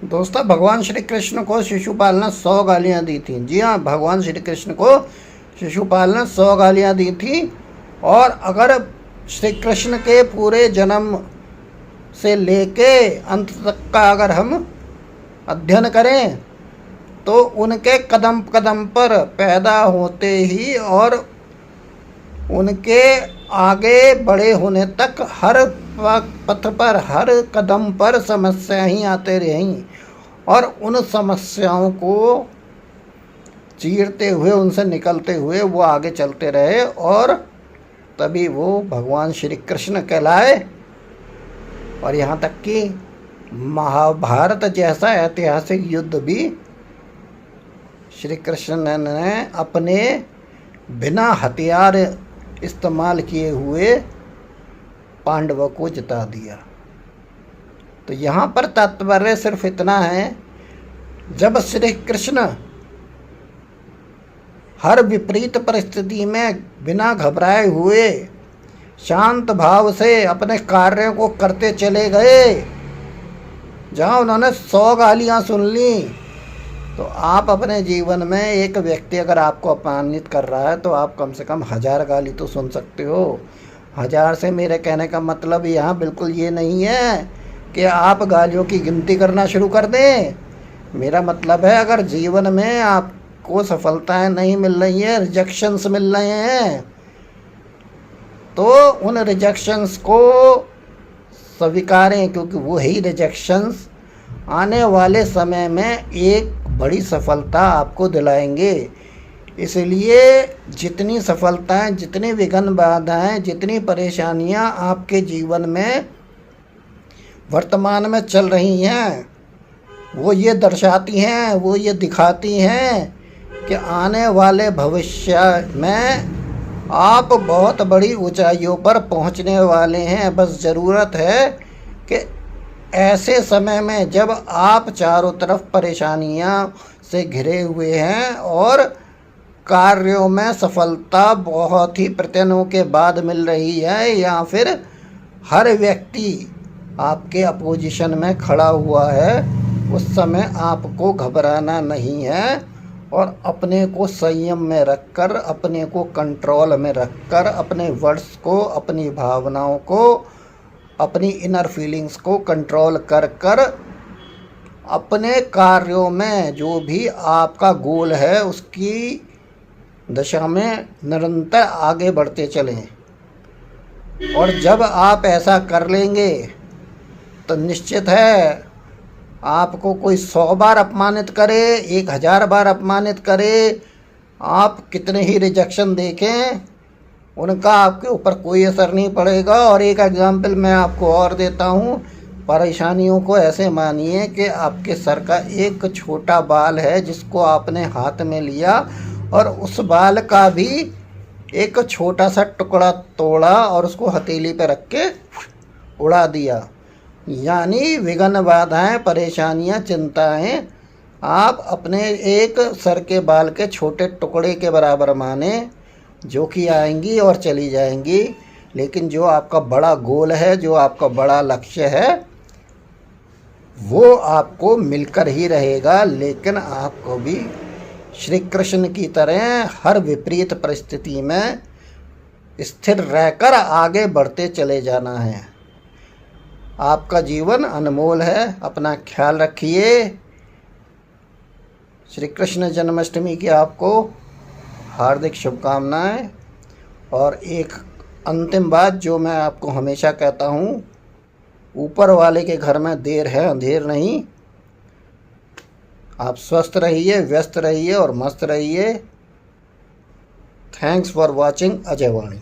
दोस्तों, भगवान श्री कृष्ण को शिशुपाल ने 100 गालियाँ दी थी। जी हाँ, भगवान श्री कृष्ण को शिशुपाल ने 100 गालियाँ दी थी। और अगर श्री कृष्ण के पूरे जन्म से लेके अंत तक का अगर हम अध्ययन करें तो उनके कदम कदम पर पैदा होते ही और उनके आगे बड़े होने तक हर पथ पर, हर कदम पर समस्याएं ही आते रहीं और उन समस्याओं को चीरते हुए, उनसे निकलते हुए वो आगे चलते रहे और तभी वो भगवान श्री कृष्ण कहलाए। और यहाँ तक कि महाभारत जैसा ऐतिहासिक युद्ध भी श्री कृष्ण ने अपने बिना हथियार इस्तेमाल किए हुए पांडवों को जिता दिया। तो यहाँ पर तात्पर्य सिर्फ इतना है, जब श्री कृष्ण हर विपरीत परिस्थिति में बिना घबराए हुए शांत भाव से अपने कार्यों को करते चले गए, जहाँ उन्होंने 100 गालियाँ सुन ली, तो आप अपने जीवन में एक व्यक्ति अगर आपको अपमानित कर रहा है तो आप कम से कम 1000 गाली तो सुन सकते हो। 1000 से मेरे कहने का मतलब यहाँ बिल्कुल ये नहीं है कि आप गालियों की गिनती करना शुरू कर दें। मेरा मतलब है, अगर जीवन में आपको सफलताएं नहीं मिल रही हैं, रिजेक्शंस मिल रहे हैं, तो उन रिजेक्शंस को स्वीकारें, क्योंकि वही रिजेक्शंस आने वाले समय में एक बड़ी सफलता आपको दिलाएंगे। इसलिए जितनी सफलताएं, जितनी विघ्न बाधाएं, जितनी परेशानियां आपके जीवन में वर्तमान में चल रही हैं, वो ये दर्शाती हैं, वो ये दिखाती हैं कि आने वाले भविष्य में आप बहुत बड़ी ऊंचाइयों पर पहुंचने वाले हैं। बस ज़रूरत है कि ऐसे समय में जब आप चारों तरफ परेशानियां से घिरे हुए हैं और कार्यों में सफलता बहुत ही प्रयत्नों के बाद मिल रही है, या फिर हर व्यक्ति आपके अपोजिशन में खड़ा हुआ है, उस समय आपको घबराना नहीं है और अपने को संयम में रखकर, अपने को कंट्रोल में रखकर, अपने वर्ड्स को, अपनी भावनाओं को, अपनी इनर फीलिंग्स को कंट्रोल कर कर अपने कार्यों में जो भी आपका गोल है उसकी दिशा में निरंतर आगे बढ़ते चलें। और जब आप ऐसा कर लेंगे तो निश्चित है, आपको कोई 100 बार अपमानित करे, 1000 बार अपमानित करे, आप कितने ही रिजेक्शन देखें, उनका आपके ऊपर कोई असर नहीं पड़ेगा। और एक एग्जाम्पल मैं आपको और देता हूँ। परेशानियों को ऐसे मानिए कि आपके सर का एक छोटा बाल है जिसको आपने हाथ में लिया और उस बाल का भी एक छोटा सा टुकड़ा तोड़ा और उसको हथेली पे रख के उड़ा दिया। यानी विघ्न बाधाएं, परेशानियां, चिंताएं आप अपने एक सर के बाल के छोटे टुकड़े के बराबर माने, जो कि आएंगी और चली जाएंगी। लेकिन जो आपका बड़ा गोल है, जो आपका बड़ा लक्ष्य है, वो आपको मिलकर ही रहेगा। लेकिन आपको भी श्री कृष्ण की तरह हर विपरीत परिस्थिति में स्थिर रहकर आगे बढ़ते चले जाना है। आपका जीवन अनमोल है। अपना ख्याल रखिए। श्री कृष्ण जन्माष्टमी की आपको हार्दिक शुभकामनाएं। और एक अंतिम बात जो मैं आपको हमेशा कहता हूँ, ऊपर वाले के घर में देर है अंधेर नहीं। आप स्वस्थ रहिए, व्यस्त रहिए और मस्त रहिए। Thanks for watching Ajay Vani.